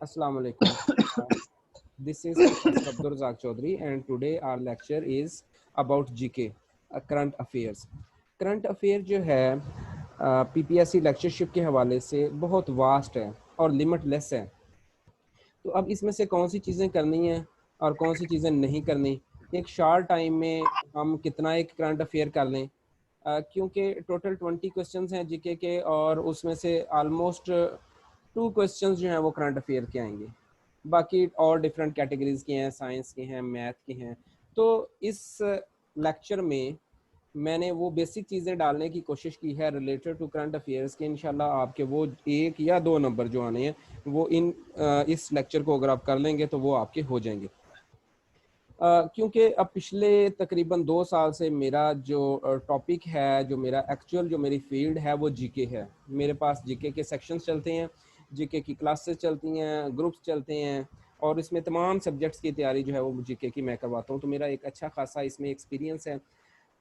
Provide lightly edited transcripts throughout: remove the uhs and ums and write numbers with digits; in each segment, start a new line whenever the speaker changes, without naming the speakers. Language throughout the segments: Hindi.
Assalamu alaikum. This is Professor Abdur Razak Chaudhary, and today our lecture is about GK, current affairs. Current affair जो है पीपीएससी लेक्चरशिप के हवाले से बहुत वास्ट है और लिमिटलेस है। तो अब इसमें से कौन सी चीज़ें करनी हैं और कौन सी चीज़ें नहीं करनी, एक शॉर्ट टाइम में हम कितना एक करंट अफेयर कर लें, क्योंकि टोटल 20 क्वेश्चंस हैं जीके के और उसमें से ऑलमोस्ट 2 क्वेश्चंस जो हैं वो करंट अफेयर के आएंगे, बाकी और डिफरेंट कैटेगरीज के हैं, साइंस के हैं, मैथ के हैं। तो इस लेक्चर में मैंने वो बेसिक चीज़ें डालने की कोशिश की है रिलेटेड टू करंट अफेयर्स के। इंशाल्लाह आपके वो 1 या 2 नंबर जो आने हैं वो इस लेक्चर को अगर आप कर लेंगे तो वो आपके हो जाएंगे। क्योंकि अब पिछले तकरीबन 2 साल से मेरा जो टॉपिक है, जो मेरा एक्चुअल जो मेरी फील्ड है वो जीके है। मेरे पास जीके के सेक्शंस चलते हैं, जीके की क्लासेस चलती हैं, ग्रुप्स चलते हैं और इसमें तमाम सब्जेक्ट्स की तैयारी जो है वो जीके की मैं करवाता हूँ। तो मेरा एक अच्छा खासा इसमें एक्सपीरियंस है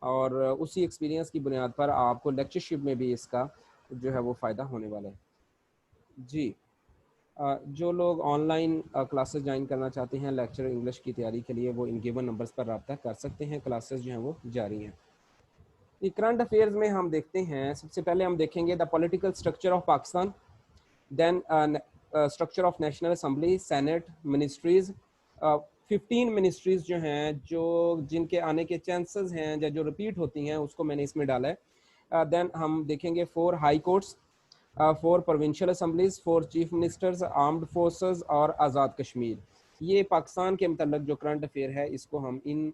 और उसी एक्सपीरियंस की बुनियाद पर आपको लेक्चरशिप में भी इसका जो है वो फ़ायदा होने वाला है। जी, जो लोग ऑनलाइन क्लासेस ज्वाइन करना चाहते हैं लेक्चर इंग्लिश की तैयारी के लिए, वो इन गिवन नंबर्स पर रब्ता कर सकते हैं। क्लासेस जो हैं वो जारी हैं। ये करंट अफेयर्स में हम देखते हैं, सबसे पहले हम देखेंगे the political structure of Pakistan, then structure of national assembly, senate, ministries. 15 ministries जो हैं, जो जिनके आने के चांसेस हैं या जो रिपीट होती हैं, उसको मैंने इसमें डाला है। देन हम देखेंगे 4 high courts, 4 provincial assemblies, 4 chief ministers, armed forces और आज़ाद कश्मीर। ये पाकिस्तान के मतलब जो करंट अफेयर है इसको हम इन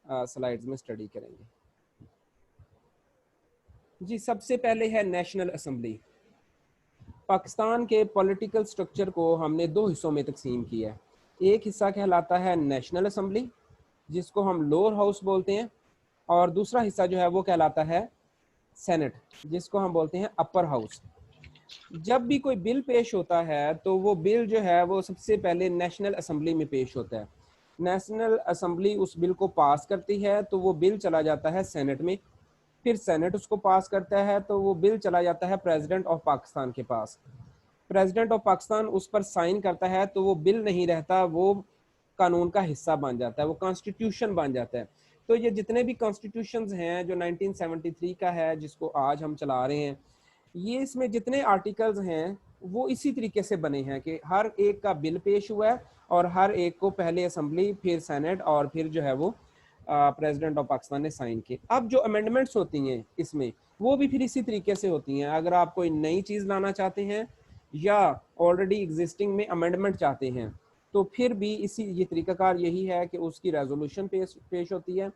स्लाइड्स में स्टडी करेंगे। जी, सबसे पहले है नेशनल असम्बली। पाकिस्तान के पॉलिटिकल स्ट्रक्चर को हमने 2 हिस्सों में तकसीम किया है। एक हिस्सा कहलाता है नेशनल असम्बली, जिसको हम लोअर हाउस बोलते हैं, और दूसरा हिस्सा जो है वो कहलाता है सेनेट, जिसको हम बोलते हैं अपर हाउस। जब भी कोई बिल पेश होता है तो वो बिल जो है वो सबसे पहले नेशनल असम्बली में पेश होता है। नेशनल असम्बली उस बिल को पास करती है तो वो बिल चला जाता है सेनेट में, फिर सेनेट उसको पास करता है तो वो बिल चला जाता है प्रेसिडेंट ऑफ पाकिस्तान के पास। प्रेसिडेंट ऑफ पाकिस्तान उस पर साइन करता है तो वो बिल नहीं रहता, वो कानून का हिस्सा बन जाता है, वो कॉन्स्टिट्यूशन बन जाता है। तो ये जितने भी कॉन्स्टिट्यूशंस हैं, जो 1973 का है जिसको आज हम चला रहे हैं, ये इसमें जितने आर्टिकल्स हैं वो इसी तरीके से बने हैं कि हर एक का बिल पेश हुआ है और हर एक को पहले असम्बली, फिर सेनेट और फिर जो है वो प्रेसिडेंट ऑफ पाकिस्तान ने साइन किए। अब जो अमेंडमेंट्स होती हैं इसमें, वो भी फिर इसी तरीके से होती हैं। अगर आप कोई नई चीज़ लाना चाहते हैं या ऑलरेडी एग्जिस्टिंग में अमेंडमेंट चाहते हैं तो फिर भी इसी ये तरीकाकार यही है कि उसकी रेजोल्यूशन पेश होती है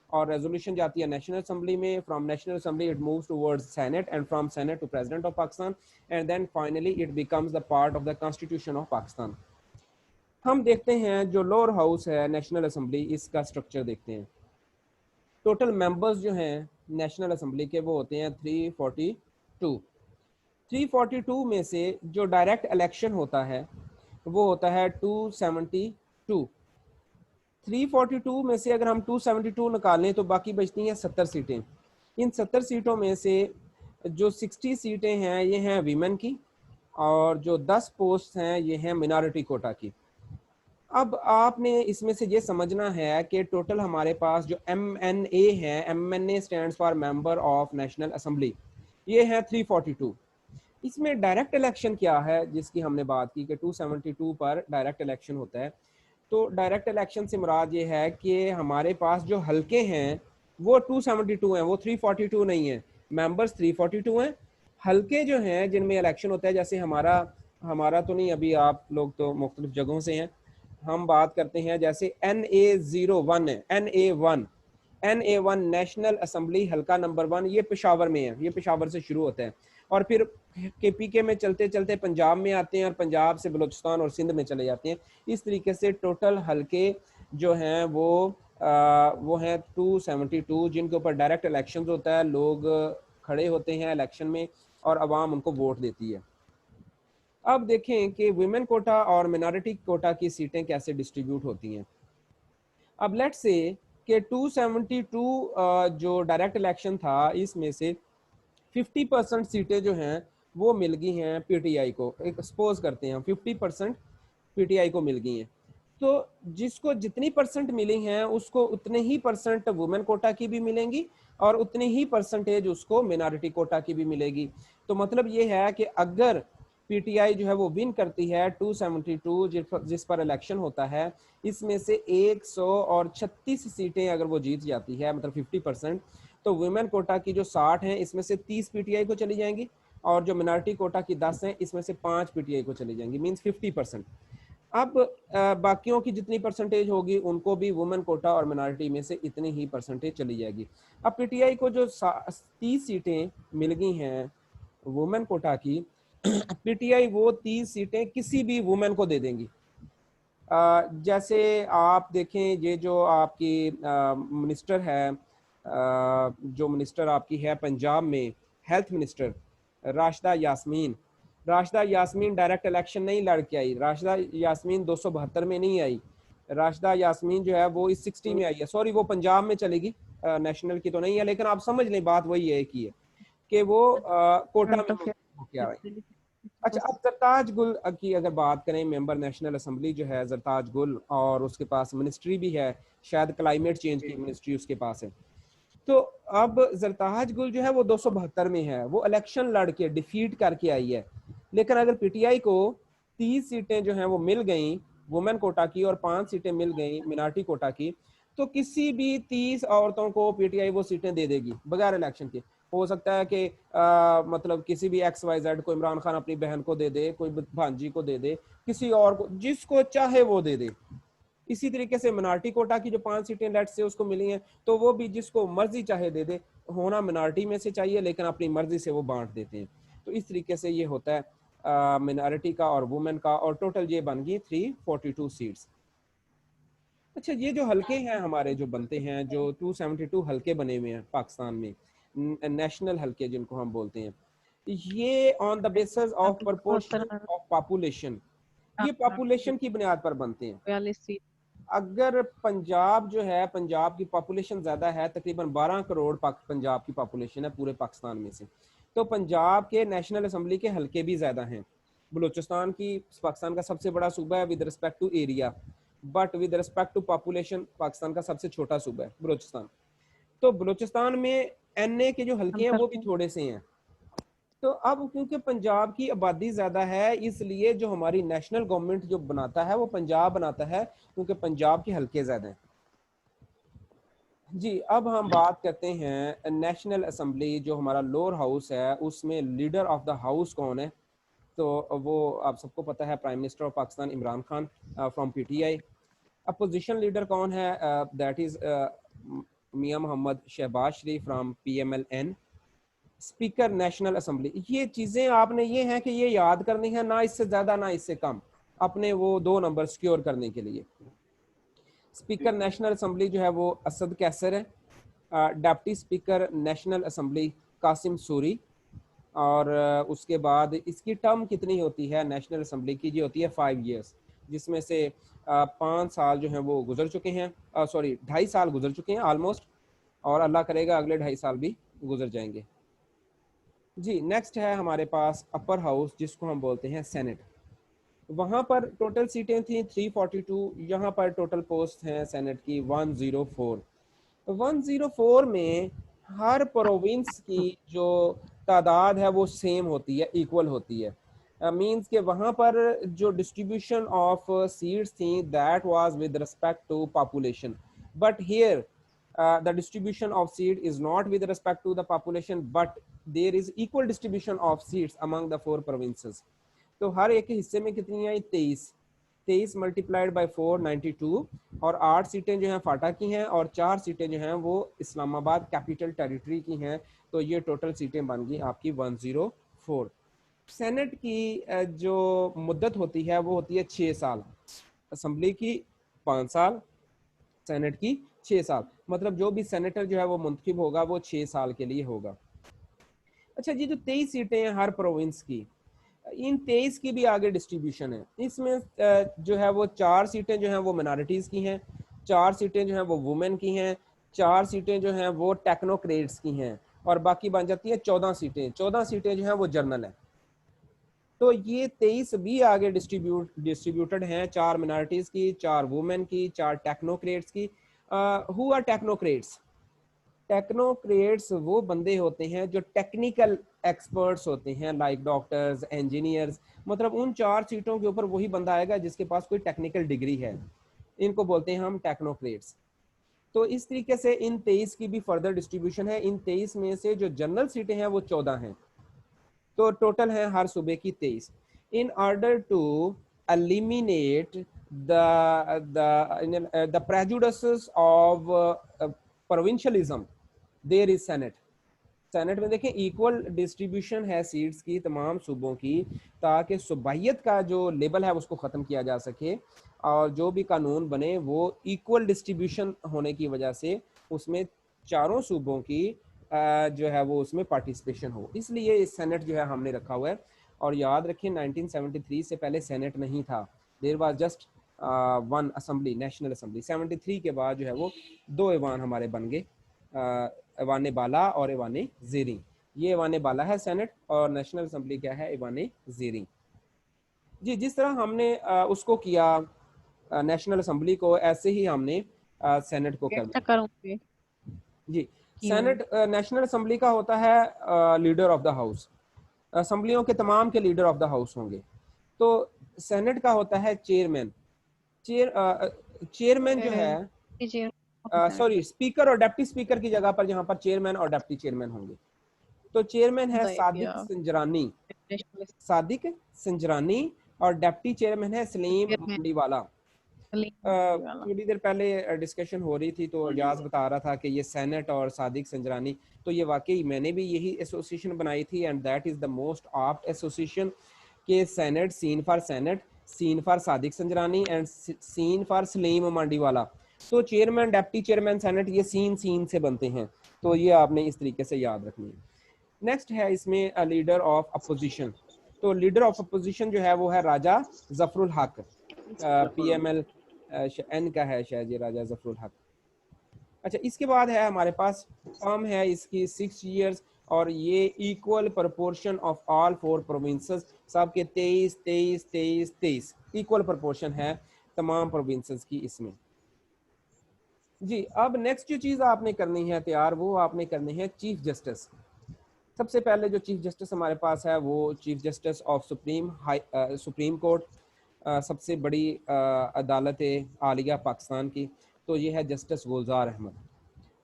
और रेजोल्यूशन जाती है नेशनल असम्बली में। From national assembly it moves towards senate and from senate to president of Pakistan and then finally it becomes the part of the constitution of Pakistan. हम देखते हैं जो लोअर हाउस है नेशनल असम्बली, इसका स्ट्रक्चर देखते हैं। टोटल मेंबर्स जो हैं नेशनल असम्बली के वो होते हैं 342। 342 में से जो डायरेक्ट इलेक्शन होता है वो होता है 272। 342 में से अगर हम 272 निकालें तो बाकी बचती हैं 70 सीटें। इन 70 सीटों में से जो 60 सीटें हैं ये हैं वीमेन की, और जो 10 पोस्ट हैं ये हैं मिनॉरिटी कोटा की। अब आपने इसमें से ये समझना है कि टोटल हमारे पास जो MNA है, MNA stands for member of national assembly, ये है 342। इसमें डायरेक्ट इलेक्शन क्या है जिसकी हमने बात की कि 272 पर डायरेक्ट इलेक्शन होता है। तो डायरेक्ट इलेक्शन से मुराद ये है कि हमारे पास जो हल्के हैं वो 272 हैं, वो 342 नहीं है। मेंबर्स 342 हैं, हल्के जो हैं जिनमें इलेक्शन होता है, जैसे हमारा हमारा तो नहीं, अभी आप लोग तो मुख्तलिफ जगहों से हैं, हम बात करते हैं जैसे NA01 है, NA1 नेशनल असम्बली हल्का नंबर 1, ये पेशावर में है, ये पेशावर से शुरू होता है और फिर KPK में चलते चलते पंजाब में आते हैं और पंजाब से बलूचिस्तान और सिंध में चले जाते हैं। इस तरीके से टोटल हल्के जो हैं वो हैं 272, जिनके ऊपर डायरेक्ट इलेक्शन होता है, लोग खड़े होते हैं इलेक्शन में और आवाम उनको वोट देती है। अब देखें कि वुमेन कोटा और मिनॉरिटी कोटा की सीटें कैसे डिस्ट्रीब्यूट होती हैं। अब लेट्स से कि 272 जो डायरेक्ट इलेक्शन था, इसमें से 50% सीटें जो हैं वो मिल गई हैं PTI को। एक सपोज करते हैं 50% पीटीआई को मिल गई हैं। तो जिसको जितनी परसेंट मिली हैं उसको उतने ही परसेंट वुमेन कोटा की भी मिलेंगी और उतनी ही परसेंटेज उसको मिनॉरिटी कोटा की भी मिलेगी। तो मतलब ये है कि अगर पीटीआई जो है वो विन करती है 272 जिस पर इलेक्शन होता है, इसमें से 136 सीटें अगर वो जीत जाती है, मतलब 50%, तो वुमेन कोटा की जो 60 हैं इसमें से 30 पीटीआई को चली जाएंगी और जो मिनॉरिटी कोटा की 10 हैं इसमें से 5 पीटीआई को चली जाएंगी, मींस 50%। अब बाकियों की जितनी परसेंटेज होगी उनको भी वुमेन कोटा और मिनॉरिटी में से इतनी ही परसेंटेज चली जाएगी। अब पीटीआई को जो 30 सीटें मिल गई हैं वुमेन कोटा की, पीटीआई वो 30 सीटें किसी भी वुमेन को दे देंगी। जैसे आप देखें, ये जो आपकी मिनिस्टर है, जो मिनिस्टर आपकी है पंजाब में, health minister Rashida Yasmeen direct election नहीं लड़ के आई। राशिदा यास्मीन 272 में नहीं आई। राशिदा यास्मीन जो है वो इस 60 में आई है। सॉरी, वो पंजाब में चलेगी, नेशनल की तो नहीं है, लेकिन आप समझ लें बात वही है कि वो कोटा में होके आ रही। अच्छा, अब जरताज गुल की अगर बात करें, मेंबर नेशनल असेंबली जो है जरताज गुल, और उसके पास मिनिस्ट्री भी है, शायद क्लाइमेट चेंज की मिनिस्ट्री उसके पास है। तो अब जरताज गुल जो है वो 272 में है, वो इलेक्शन लड़ के डिफीट करके आई है। लेकिन अगर पीटीआई को 30 सीटें जो हैं वो मिल गई वुमेन कोटा की और 5 सीटें मिल गई मिनॉरिटी कोटा की, तो किसी भी 30 औरतों को पीटीआई वो सीटें दे देगी बगैर इलेक्शन के। हो सकता है कि मतलब किसी भी XYZ को, इमरान खान अपनी बहन को दे दे, कोई भांजी को दे दे, किसी और को, जिसको चाहे वो दे दे। इसी तरीके से मिनॉरिटी कोटा की जो 5 सीटें लेट से उसको मिली हैं, तो वो भी जिसको मर्जी चाहे दे दे, होना मिनॉरिटी में से चाहिए लेकिन अपनी मर्जी से वो बांट देते हैं। तो इस तरीके से ये होता है मिनॉरिटी का और वुमेन का, और टोटल ये बन गई 342 सीट्स। अच्छा, ये जो हलके हैं हमारे जो बनते हैं, जो 272 हलके बने हुए हैं पाकिस्तान में, नेशनल हलके जिनको हम बोलते हैं, ये on the basis of proportion of population, ये पॉपुलेशन की बुनियाद पर बनते हैं। अगर पंजाब जो है, पंजाब की पॉपुलेशन ज़्यादा है, तकरीबन 12 करोड़ पंजाब की पॉपुलेशन है पूरे पाकिस्तान में से, तो पंजाब के नेशनल असम्बली के हलके भी ज़्यादा हैं। बलूचिस्तान की पाकिस्तान का सबसे बड़ा सूबा है with respect to area, but with respect to population Pakistan का सबसे छोटा सूबा है बलूचिस्तान। तो बलूचिस्तान में NA के जो हलके हैं वो भी थोड़े से हैं। तो अब क्योंकि पंजाब की आबादी ज़्यादा है, इसलिए जो हमारी नेशनल गवर्नमेंट जो बनाता है वो पंजाब बनाता है, क्योंकि पंजाब के हलके ज़्यादा हैं। जी, अब हम बात करते हैं नेशनल असम्बली, जो हमारा लोअर हाउस है, उसमें लीडर ऑफ द हाउस कौन है? तो वो आप सबको पता है, prime minister of Pakistan Imran Khan from PTI। Opposition leader कौन है? That is Mian Mohammad Shahbaz Sharif from PMLN। Speaker national assembly, ये चीज़ें आपने ये हैं कि ये याद करनी है, ना इससे ज़्यादा ना इससे कम, अपने वो 2 नंबर सिक्योर करने के लिए। स्पीकर नेशनल असम्बली जो है वो असद कैसर है। Deputy speaker national assembly Qasim Suri, और उसके बाद इसकी टर्म कितनी होती है नेशनल असम्बली की? जी होती है 5 ईयर्स, जिसमें से 5 साल जो हैं वो गुजर चुके हैं, सॉरी 2.5 साल गुजर चुके हैं ऑलमोस्ट, और अल्लाह करेगा अगले 2.5 साल भी गुजर जाएंगे। जी, नेक्स्ट है हमारे पास अपर हाउस, जिसको हम बोलते हैं सेनेट। वहाँ पर टोटल सीटें थी 342, यहाँ पर टोटल पोस्ट हैं सेनेट की 104। 104 में हर प्रोविंस की जो तादाद है वो सेम होती है, इक्वल होती है। मींस के वहाँ पर जो डिस्ट्रीब्यूशन ऑफ सीट्स थी that was with respect to population, but here the distribution of seat is not with respect to the population, but there is equal distribution of seats among the 4 provinces. तो हर एक हिस्से में कितनी आई? 23 मल्टीप्लाइड बाई 4 92, और 8 सीटें जो हैं फाटा की हैं और 4 सीटें जो हैं वो इस्लामाबाद कैपिटल टेरिटरी की हैं। तो ये टोटल सीटें बन गई आपकी 104। सेनेट की जो मुद्दत होती है वो होती है 6 साल, असम्बली की 5 साल, सेनेट की 6 साल, मतलब जो भी सेनेटर जो है वो मुंतखब होगा वो 6 साल के लिए होगा। अच्छा जी, जो 23 सीटें हैं हर प्रोविंस की, इन 23 की भी आगे डिस्ट्रीब्यूशन है। इसमें जो है वो 4 सीटें जो हैं वो मिनॉरिटीज़ की हैं, 4 सीटें जो हैं वो वुमेन की हैं, 4 सीटें जो हैं वो टेक्नोक्रेट्स की हैं, और बाकी बन जाती है 14 सीटें। 14 सीटें जो हैं वो जर्नल हैं। तो ये 23 भी आगे डिस्ट्रीब्यूटेड हैं, 4 मिनॉरिटीज़ की, 4 वुमेन की, 4 टेक्नोक्रेट्स की। Who are technocrats? टेक्नोक्रेट्स वो बंदे होते हैं जो टेक्निकल एक्सपर्ट्स होते हैं, लाइक डॉक्टर्स, इंजीनियर्स। मतलब उन 4 सीटों के ऊपर वही बंदा आएगा जिसके पास कोई टेक्निकल डिग्री है, इनको बोलते हैं हम टेक्नोक्रेट्स। तो इस तरीके से इन 23 की भी फर्दर डिस्ट्रीब्यूशन है। इन 23 में से जो जनरल सीटें हैं वो 14 हैं, तो टोटल है हर सूबे की 23। In order to eliminate the prejudices of provincialism, there is senate. Senate में देखें इक्वल डिस्ट्रीब्यूशन है सीट्स की तमाम सूबों की, ताकि सूबाइयत का जो लेबल है उसको ख़त्म किया जा सके, और जो भी कानून बने वो इक्वल डिस्ट्रीब्यूशन होने की वजह से उसमें चारों सूबों की जो है वो उसमें पार्टिसिपेशन हो। इसलिए इस सेनेट जो है हमने रखा हुआ है। और याद रखें 1973 से पहले सेनेट नहीं था, there was just one assembly, national assembly. 73 के बाद जो है वो 2 ऐवान हमारे बन गए, ऐवान बाला और ऐवान ज़ेरी। ये ऐवान बाला है सेनेट, और नेशनल असेंबली क्या है, ऐवान ज़ेरी। जी, जिस तरह हमने उसको किया नेशनल असेंबली को, ऐसे ही हमने सेनेट को करना है।
करूंगी
जी, सेनेट नेशनल असेंबली का होता है लीडर ऑफ द हाउस। असेंबलियों के तमाम के लीडर ऑफ द हाउस होंगे। तो सेनेट का होता है चेयरमैन। चेयरमैन जो है, सॉरी, स्पीकर और डिप्टी स्पीकर की जगह पर यहाँ पर चेयरमैन और डिप्टी चेयरमैन होंगे। तो चेयरमैन है सादिक संजरानी, सादिक संजरानी, और डिप्टी चेयरमैन है सलीम मंडीवाला। थोड़ी देर पहले डिस्कशन हो रही थी तो एजाज बता रहा था कि ये सेनेट और सादिक संजरानी, तो ये वाकई मैंने भी यही एसोसिएशन बनाई थी, and that is the most apt association के senate, seen for senate, seen for Sadiq Sanjrani, and seen for Saleem Mandviwala. तो चेयरमैन, डिप्टी चेयरमैन, सेनेट, ये सीन से बनते हैं। तो ये आपने इस तरीके से याद रखनी है। नेक्स्ट है इसमें लीडर ऑफ अपोजिशन। तो लीडर ऑफ अपोजिशन जो है वो है राजा जफरुल हक, PML एन का है शायद ये, राजा जफरुल हक। अच्छा, इसके बाद है हमारे पास टर्म है इसकी 6 years, और ये equal proportion of all 4 provinces, सब के 23 23 23 23 इक्वल प्रोपोर्शन है तमाम प्रोविंसेस की इसमें। जी, अब नेक्स्ट जो चीज़ आपने करनी है तैयार, वो आपने करनी है चीफ जस्टिस। सबसे पहले जो चीफ जस्टिस हमारे पास है वो chief justice of supreme court, सबसे बड़ी अदालत आलिया पाकिस्तान की। तो ये है जस्टिस गुलजार अहमद।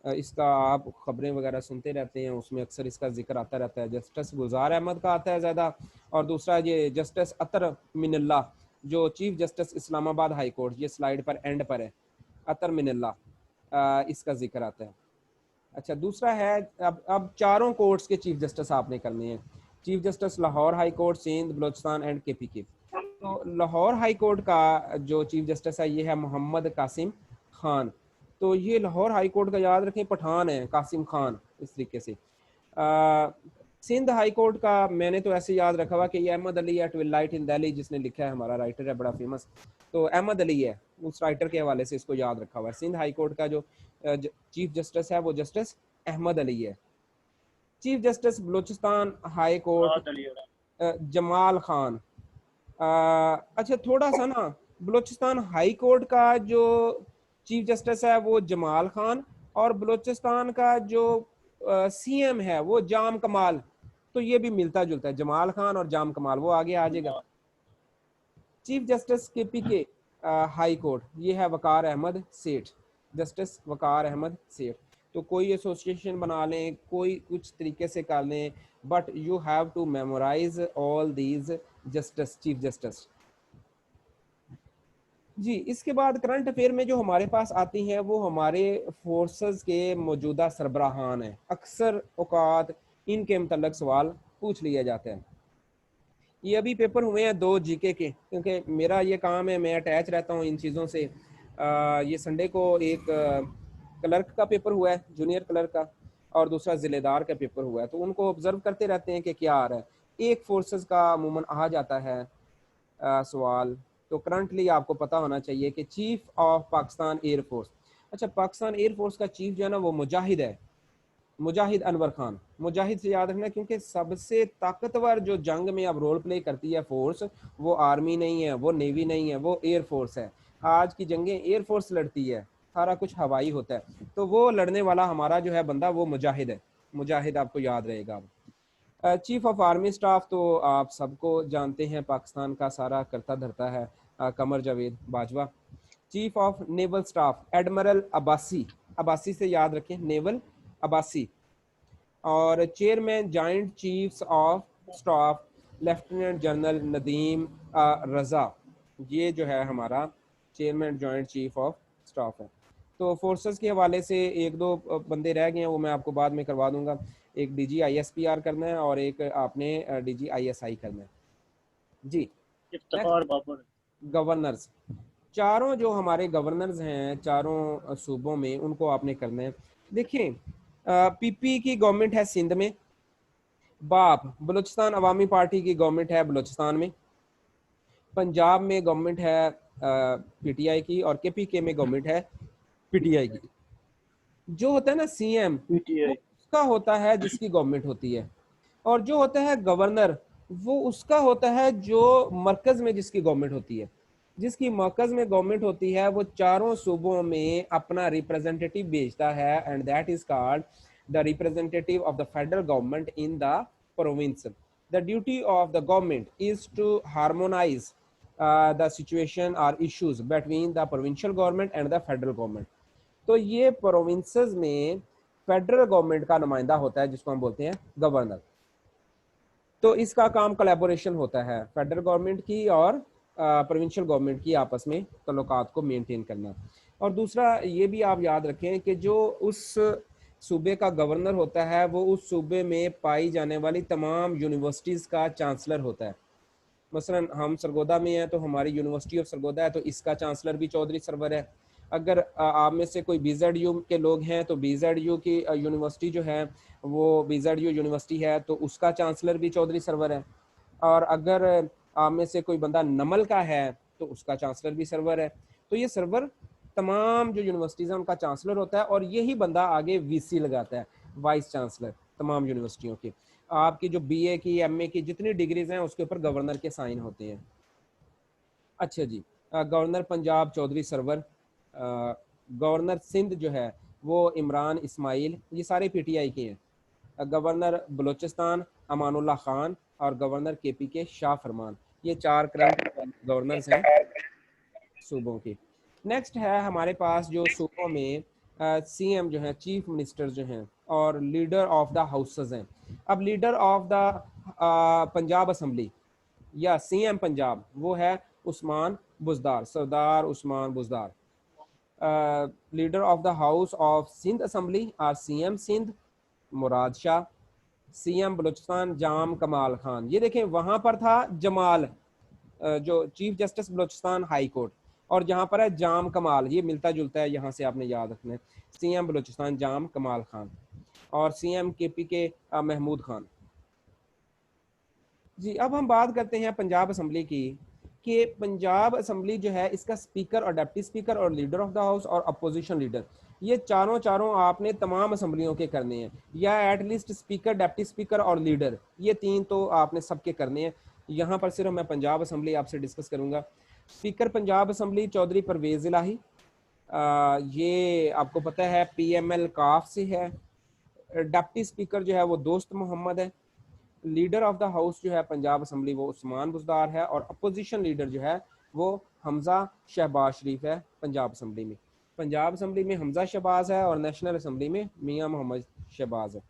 इसका आप ख़बरें वगैरह सुनते रहते हैं, उसमें अक्सर इसका जिक्र आता रहता है। जस्टिस गुलजार अहमद का आता है ज़्यादा। और दूसरा ये जस्टिस अतर मिनल्ला, जो chief justice Islamabad high court, ये स्लाइड पर एंड पर है, अतर मिनल्ला, इसका जिक्र आता है। अच्छा, दूसरा है अब चारों कोर्ट्स के चीफ जस्टिस आपने करने हैं। Chief justice Lahore high court, Sindh, Balochistan and KPK। तो लाहौर हाई कोर्ट का जो चीफ जस्टिस है ये है मोहम्मद कासिम खान। तो ये लाहौर हाई कोर्ट का याद रखें पठान है कासिम खान, इस तरीके से। सिंध हाई कोर्ट का मैंने तो ऐसे याद रखा हुआ कि ये अहमद अली है, ट्विलाइट इन दिल्ली, जिसने लिखा है, हमारा राइटर है बड़ा फेमस, तो अहमद अली है, उस राइटर के हवाले से इसको याद रखा हुआ है। सिंध हाई कोर्ट का जो चीफ जस्टिस है वो जस्टिस अहमद अली है। Chief justice Balochistan high court Jamal Khan. अच्छा, थोड़ा सा ना, बलूचिस्तान हाई कोर्ट का जो चीफ जस्टिस है वो जमाल खान, और बलूचिस्तान का जो CM है वो जाम कमाल। तो ये भी मिलता जुलता है, जमाल खान और जाम कमाल, वो आगे आ जाएगा। Chief justice KPK high court, ये है वकार अहमद सेठ, जस्टिस वकार अहमद सेठ। तो कोई एसोसिएशन बना लें, कोई कुछ तरीके से कर लें, but you have to memorize all these justice, chief justice. जी, इसके बाद करंट अफेयर में जो हमारे पास आती हैं वो हमारे फोर्सेस के मौजूदा सरबराहान हैं। अक्सर औकात इनके मतलब सवाल पूछ लिया जाता है। ये अभी पेपर हुए हैं 2 GK के, क्योंकि मेरा ये काम है, मैं अटैच रहता हूँ इन चीज़ों से। ये संडे को एक क्लर्क का पेपर हुआ है, जूनियर क्लर्क का, और दूसरा ज़िलेदार का पेपर हुआ है। तो उनको ऑब्जर्व करते रहते हैं कि क्या आ रहा है। एक फोर्सेस का अमूमन आ जाता है सवाल। तो करंटली आपको पता होना चाहिए कि chief of Pakistan air force, अच्छा, पाकिस्तान एयर फोर्स का चीफ जो है ना वो मुजाहिद है, मुजाहिद अनवर खान, मुजाहिद से याद रखना, क्योंकि सबसे ताकतवर जो जंग में अब रोल प्ले करती है फोर्स, वो आर्मी नहीं है, वो नेवी नहीं है, वो एयर फोर्स है। आज की जंगें एयर फोर्स लड़ती है, सारा कुछ हवाई होता है। तो वो लड़ने वाला हमारा जो है बंदा वो मुजाहिद है। मुजाहिद आपको याद रहेगा। चीफ ऑफ आर्मी स्टाफ तो आप सबको जानते हैं, पाकिस्तान का सारा करता धरता है, Qamar Javed Bajwa. Chief of naval staff admiral Abbasi, Abbasi से याद रखें, नेवल अब्बासी। और chairman joint chiefs of staff lieutenant general Nadeem Raza, ये जो है हमारा chairman joint chief of staff है। तो फोर्सेस के हवाले से एक दो बंदे रह गए हैं, वो मैं आपको बाद में करवा दूंगा। एक डीजी आईएसपीआर करना है और एक आपने डीजी आईएसआई करना है जी।
इफ्तिखार बाबर,
गवर्नर्स, चारों जो हमारे गवर्नर्स हैं चारों सूबों में, उनको आपने करना है। देखें, पीपी की गवर्नमेंट है सिंध में, बाप बलूचिस्तान अवामी पार्टी की गवर्नमेंट है बलूचिस्तान में, पंजाब में गवर्नमेंट है पीटीआई की, और केपीके में गवर्नमेंट है पीटीआई की। जो होता है ना सीएम, वो
पीटीआई।
उसका होता है जिसकी गवर्नमेंट होती है, और जो होता है गवर्नर, वो उसका होता है जो मरकज में जिसकी गवर्नमेंट होती है। जिसकी मरकज में गवर्नमेंट होती है वो चारों सूबों में अपना रिप्रेजेंटेटिव भेजता है, and that is called the representative of the federal government in the province. The duty of the government is to harmonize the situation और issues between the provincial government and the federal government. तो ये प्रोविंसेस में फेडरल गवर्नमेंट का नुमाइंदा होता है जिसको हम बोलते हैं गवर्नर। तो इसका काम कोलैबोरेशन होता है फेडरल गवर्नमेंट की और प्रोविंशियल गवर्नमेंट की आपस में तल्लुकात को मेंटेन करना। और दूसरा ये भी आप याद रखें कि जो उस सूबे का गवर्नर होता है वो उस सूबे में पाई जाने वाली तमाम यूनिवर्सिटीज़ का चांसलर होता है। मसलन हम सरगोदा में हैं तो हमारी यूनिवर्सिटी ऑफ सरगोदा है, तो इसका चांसलर भी चौधरी सरवर है। अगर आप में से कोई BZU के लोग हैं तो BZU की यूनिवर्सिटी जो है वो BZU यूनिवर्सिटी है, तो उसका चांसलर भी चौधरी सरवर है। और अगर आप में से कोई बंदा नमल का है तो उसका चांसलर भी सरवर है। तो ये सरवर तमाम जो यूनिवर्सिटीज़ हैं उनका चांसलर होता है, और यही बंदा आगे VC लगाता है, वाइस चांसलर तमाम यूनिवर्सिटियों की। आपकी जो BA की MA की जितनी डिग्रीज हैं उसके ऊपर गवर्नर के साइन होते हैं। अच्छा जी, गवर्नर पंजाब चौधरी सरवर, गवर्नर सिंध जो है वो इमरान इस्माइल, ये सारे PTI के हैं। गवर्नर बलूचिस्तान अमानुल्लाह खान, और गवर्नर KPK शाह फरमान। ये चार करंट गवर्नर्स हैं सूबों के। नेक्स्ट है हमारे पास जो सूबों में CM जो है, चीफ मिनिस्टर जो हैं, और लीडर ऑफ द हाउसेज हैं। अब leader of the Punjab assembly या CM पंजाब वो है Usman Buzdar, Sardar Usman Buzdar. Leader of the house of Sindh assembly और CM सिंध मुराद शाह। CM बलूचिस्तान जाम कमाल खान। ये देखें वहां पर था जमाल, जो chief justice Balochistan high court, और जहां पर है जाम कमाल, ये मिलता जुलता है, यहाँ से आपने याद रखना है। CM बलूचिस्तान जाम कमाल खान, और CM KPK महमूद खान। जी, अब हम बात करते हैं पंजाब असम्बली की, कि पंजाब असम्बली जो है इसका स्पीकर और डिप्टी स्पीकर और लीडर ऑफ द हाउस और अपोजिशन लीडर, ये चारों आपने तमाम असम्बलियों के करने हैं, या एटलीस्ट स्पीकर डिप्टी स्पीकर और लीडर, ये तीन तो आपने सबके करने हैं। यहाँ पर सिर्फ मैं पंजाब असम्बली आपसे डिस्कस करूँगा। स्पीकर पंजाब असम्बली चौधरी परवेज़ इलाही, ये आपको पता है PML काफ से है। डिप्टी स्पीकर जो है वो दोस्त मोहम्मद है। लीडर ऑफ द हाउस जो है पंजाब असम्बली वो उस्मान बुजदार है, और अपोजिशन लीडर जो है वो हमजा शहबाज शरीफ है पंजाब असम्बली में। पंजाब असम्बली में हमजा शहबाज है और नेशनल असम्बली में मियां मोहम्मद शहबाज है।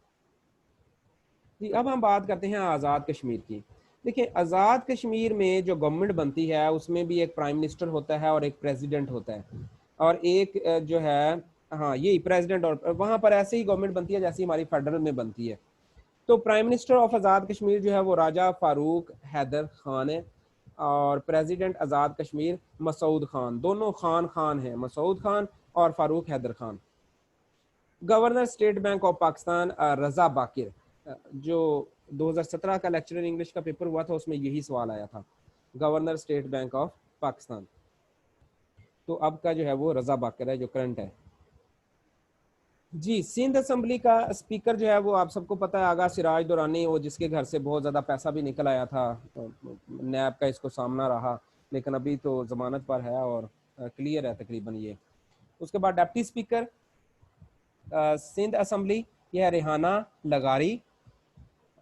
जी, अब हम बात करते हैं आज़ाद कश्मीर की। देखिए, आज़ाद कश्मीर में जो गवर्नमेंट बनती है उसमें भी एक प्राइम मिनिस्टर होता है और एक प्रेसिडेंट होता है, और एक जो है, हाँ यही प्रेसिडेंट, और वहाँ पर ऐसे ही गवर्नमेंट बनती है जैसी हमारी फेडरल में बनती है। तो prime minister of Azad Kashmir जो है वो राजा फारूक हैदर खान है, और प्रेसिडेंट आज़ाद कश्मीर मसूद खान, दोनों खान खान हैं, मसूद खान और Farooq Haider Khan. Governor State Bank of Pakistan Raza Baqir, जो 2017 का लेक्चरर इंग्लिश का पेपर हुआ था उसमें यही सवाल आया था, governor State Bank of Pakistan. तो अब का जो है वो रजा बाकिर है जो करंट है। जी, सिंध असेंबली का स्पीकर जो है वो आप सबको पता है, आगा सिराज दुरानी, वो जिसके घर से बहुत ज़्यादा पैसा भी निकल आया था, नैब का इसको सामना रहा, लेकिन अभी तो ज़मानत पर है और क्लियर है तकरीबन ये। उसके बाद डिप्टी स्पीकर सिंध असेंबली, यह है रेहाना लगारी,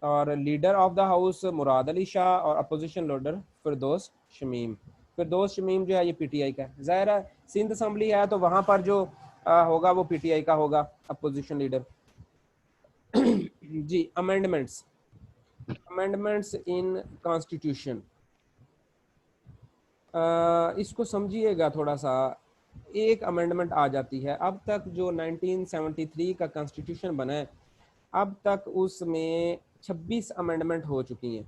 और leader of the house Murad Ali Shah, और अपोजिशन लीडर फिरदौस शमीम। फिरदौस शमीम जो है ये पीटीआई का है। ज़ाहिर है सिंध असेंबली है तो वहाँ पर जो होगा वो पीटीआई का होगा, अपोजिशन लीडर। जी, अमेंडमेंट्स, अमेंडमेंट्स इन कॉन्स्टिट्यूशन, इसको समझिएगा थोड़ा सा। एक अमेंडमेंट आ जाती है, अब तक जो 1973 का कॉन्स्टिट्यूशन बना है, अब तक उसमें 26 अमेंडमेंट हो चुकी हैं।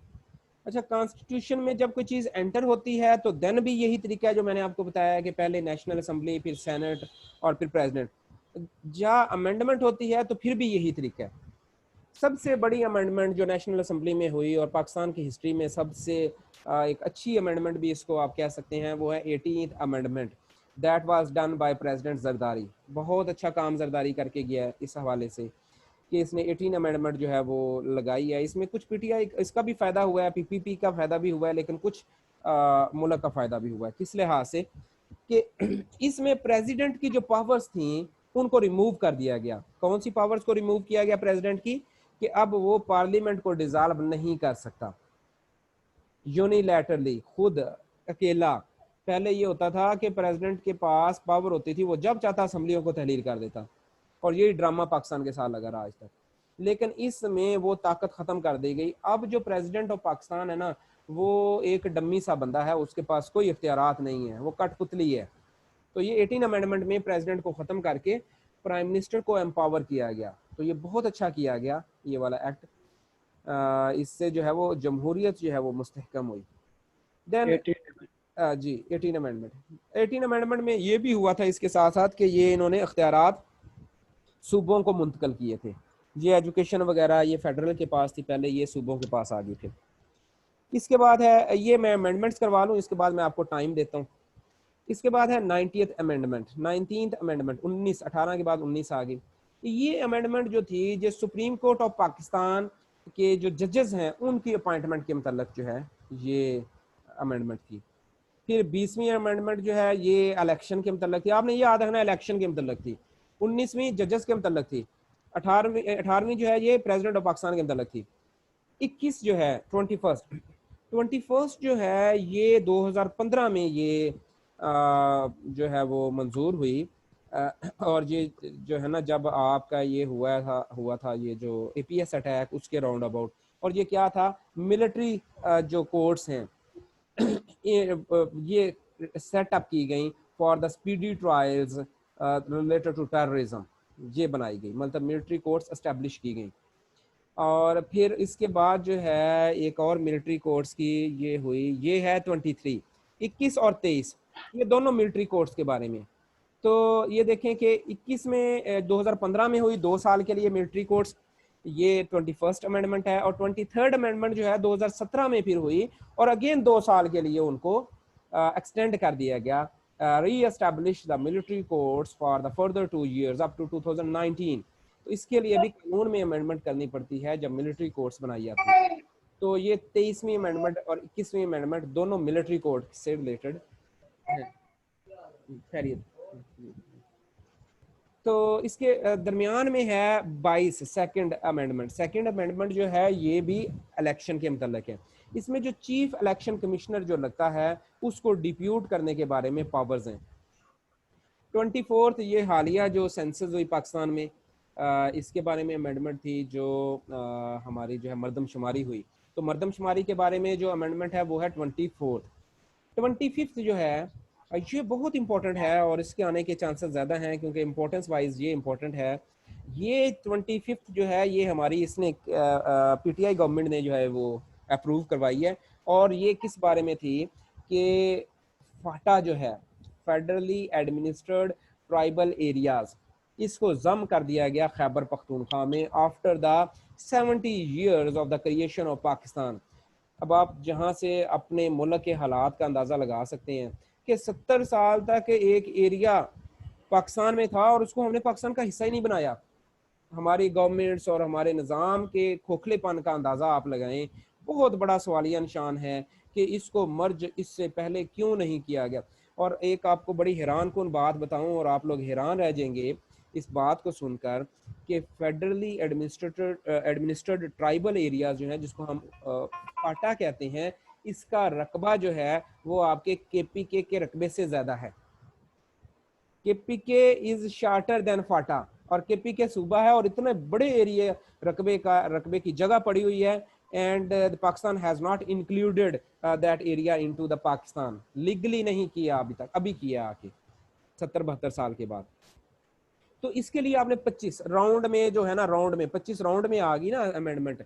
अच्छा, कॉन्स्टिट्यूशन में जब कोई चीज़ एंटर होती है तो देन भी यही तरीका है जो मैंने आपको बताया कि पहले नेशनल असेंबली, फिर सेनेट और फिर प्रेसिडेंट। जहाँ अमेंडमेंट होती है तो फिर भी यही तरीका है। सबसे बड़ी अमेंडमेंट जो नेशनल असेंबली में हुई और पाकिस्तान की हिस्ट्री में सबसे एक अच्छी अमेंडमेंट भी इसको आप कह सकते हैं, वो है 18th amendment, that was done by president Zardari. बहुत अच्छा काम जरदारी करके गया है इस हवाले से कि इसने 18 अमेंडमेंट जो है वो लगाई है। इसमें कुछ पीटीआई इसका भी फ़ायदा हुआ है, पीपीपी का फ़ायदा भी हुआ है, लेकिन कुछ मुल्क का फ़ायदा भी हुआ है। किस लिहाज से कि इसमें प्रेसिडेंट की जो पावर्स थी उनको रिमूव कर दिया गया। कौन सी पावर्स को रिमूव किया गया प्रेसिडेंट की? कि अब वो पार्लियामेंट को डिसॉल्व नहीं कर सकता यूनिलैटरली, खुद अकेला। पहले ये होता था कि प्रेसिडेंट के पास पावर होती थी, वो जब चाहता असेंबलियों को तहलील कर देता, और यही ड्रामा पाकिस्तान के साथ लगा रहा आज तक। लेकिन इसमें वो ताकत ख़त्म कर दी गई। अब जो प्रेसिडेंट ऑफ पाकिस्तान है ना, वो एक डम्मी सा बंदा है, उसके पास कोई इख्तियारात नहीं है, वो कठपुतली है। तो ये 18 अमेंडमेंट में प्रेसिडेंट को ख़त्म करके प्राइम मिनिस्टर को एम्पावर किया गया। तो ये बहुत अच्छा किया गया ये वाला एक्ट। इससे जो है वो जमहूरियत जो है वो मुस्तहकम हुई। देन
18
जी, 18 अमेंडमेंट, 18 अमेंडमेंट में ये भी हुआ था इसके साथ साथ कि ये इन्होंने इख्तियारात सूबों को मुंतकल किए थे। ये एजुकेशन वगैरह ये फेडरल के पास थी पहले, ये सूबों के पास आ गए थे। इसके बाद है, ये मैं अमेंडमेंट्स करवा लूँ, इसके बाद मैं आपको टाइम देता हूँ। इसके बाद है 90th अमेंडमेंट, 19th अमेंडमेंट, 19, 18 के बाद 19 आ गई। ये अमेंडमेंट जो थी, जो सुप्रीम कोर्ट ऑफ पाकिस्तान के जो जजेस हैं उनकी अपॉइंटमेंट के मतलब जो है ये अमेंडमेंट थी। फिर 20वीं अमेंडमेंट जो है ये इलेक्शन के मतलब थी, आपने ये याद रखना, इलेक्शन के मतलब थी। 19वीं जजेस के मतलब थी। 18वीं जो है ये प्रेसिडेंट ऑफ पाकिस्तान के मतलब थी। 21 जो है 21st जो है ये 2015 में ये जो है वो मंजूर हुई। और ये जो है ना, जब आपका ये हुआ था ये जो एपीएस अटैक, उसके राउंड अबाउट। और ये क्या था, मिलिट्री जो कोर्ट्स हैं ये सेटअप की गई for the speedy trials related to terrorism, ये बनाई गई, मतलब मिलिट्री कोर्ट्स एस्टेब्लिश की गई। और फिर इसके बाद जो है एक और मिलिट्री कोर्ट्स की ये हुई, ये है 23, 21 और 23, ये दोनों मिलिट्री कोर्ट्स के बारे में। तो ये देखें कि 21 में 2015 में हुई 2 साल के लिए मिलिट्री कोर्ट्स, ये 21st अमेंडमेंट है। और 23rd अमेंडमेंट जो है 2017 में फिर हुई, और अगेन 2 साल के लिए उनको एक्सटेंड कर दिया गया, re establish the military courts for the further 2 years up to 2019। तो इसके लिए भी कानून में अमेंडमेंट करनी पड़ती है जब मिलिट्री कोर्ट्स बनाई जाती है। तो ये 23वीं अमेंडमेंट और 21वीं अमेंडमेंट दोनों मिलिट्री कोर्ट से रिलेटेड है। खैरियत। तो इसके दरमियान में है 22 सेकंड अमेंडमेंट। सेकंड अमेंडमेंट जो है ये भी इलेक्शन के मतलब है। इसमें जो चीफ इलेक्शन कमिश्नर जो लगता है उसको डिप्यूट करने के बारे में पावर्स हैं। 24th ये हालिया जो सेंसस हुई पाकिस्तान में, इसके बारे में अमेंडमेंट थी। जो हमारी जो है मरदमशुमारी हुई, तो मरदमशुमारी के बारे में जो अमेंडमेंट है वो है 24th। 25th जो है ये बहुत इंपॉर्टेंट है और इसके आने के चांसेस ज़्यादा हैं क्योंकि इम्पोर्टेंस वाइज ये इम्पोर्टेंट है। ये 25th जो है ये हमारी इसने पीटीआई गवर्नमेंट ने जो है वो अप्रूव करवाई है। और ये किस बारे में थी कि फाटा जो है फेडरली एडमिनिस्ट्रेड ट्राइबल एरियाज, इसको जम कर दिया गया खैबर पख्तूनख्वा में after the 70 years of the creation of Pakistan. अब आप जहाँ से अपने मुल्क के हालात का अंदाज़ा लगा सकते हैं कि 70 साल तक एक एरिया पाकिस्तान में था और उसको हमने पाकिस्तान का हिस्सा ही नहीं बनाया। हमारी गवर्नमेंट्स और हमारे निज़ाम के खोखलेपन का अंदाज़ा आप लगाएं। बहुत बड़ा सवालिया निशान है कि इसको मर्ज इससे पहले क्यों नहीं किया गया। और एक आपको बड़ी हैरान कुन बात बताऊं और आप लोग हैरान रह जाएंगे इस बात को सुनकर कि फेडरली एडमिनिस्ट्रेटेड ट्राइबल एरियाज जो है, जिसको हम फाटा कहते हैं, इसका रकबा जो है वो आपके केपीके के रकबे से ज़्यादा है। केपीके इज शार्टर देन फाटा, और केपीके सूबा है और इतने बड़े एरिया रकबे की जगह पड़ी हुई है। And Pakistan has not included that area into the Pakistan, legally नहीं किया अभी तक, अभी किया आके 70-72 साल के बाद। तो इसके लिए आपने 25 राउंड में जो है ना, राउंड में 25 राउंड में आ गई ना अमेंडमेंट।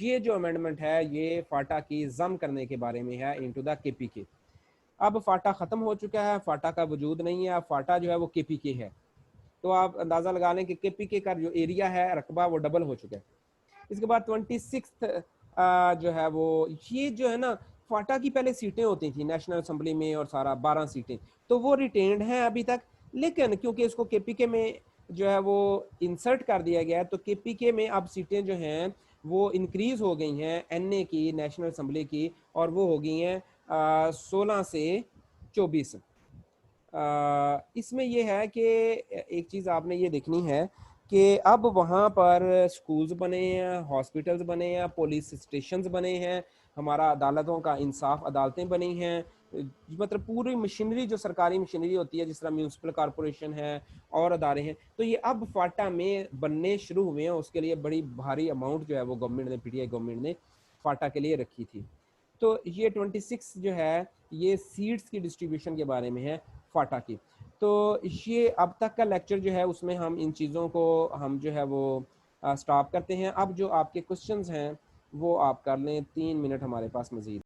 ये जो अमेंडमेंट है ये फाटा की जम करने के बारे में है इनटू द केपीके। अब फाटा खत्म हो चुका है, फाटा का वजूद नहीं है, अब फाटा जो है वो केपीके है। तो आप अंदाजा लगा लें कि केपीके का जो एरिया है रकबा वो डबल हो चुका है। इसके बाद 26 जो है वो ये जो है ना, फाटा की पहले सीटें होती थी नेशनल असेंबली में और सारा 12 सीटें, तो वो रिटेन्ड हैं अभी तक। लेकिन क्योंकि इसको केपीके में जो है वो इंसर्ट कर दिया गया है, तो केपीके में अब सीटें जो हैं वो इंक्रीज हो गई हैं एनए की, नेशनल असेंबली की, और वो हो गई हैं 16 से 24। इसमें यह है कि एक चीज़ आपने ये देखनी है कि अब वहाँ पर स्कूल्स बने हैं, हॉस्पिटल्स बने हैं, पुलिस स्टेशंस बने हैं, हमारा अदालतों का इंसाफ अदालतें बनी हैं। मतलब पूरी मशीनरी जो सरकारी मशीनरी होती है, जिस तरह म्यूनसिपल कॉरपोरेशन है और अदारे हैं, तो ये अब फाटा में बनने शुरू हुए हैं। उसके लिए बड़ी भारी अमाउंट जो है वो गवर्नमेंट ने, पीटीआई गवर्नमेंट ने फाटा के लिए रखी थी। तो ये 26 जो है ये सीट्स की डिस्ट्रीब्यूशन के बारे में है फाटा की। तो ये अब तक का लेक्चर जो है उसमें हम इन चीज़ों को हम जो है वो स्टॉप करते हैं। अब जो आपके क्वेश्चंस हैं वो आप कर लें, 3 मिनट हमारे पास मज़ीद।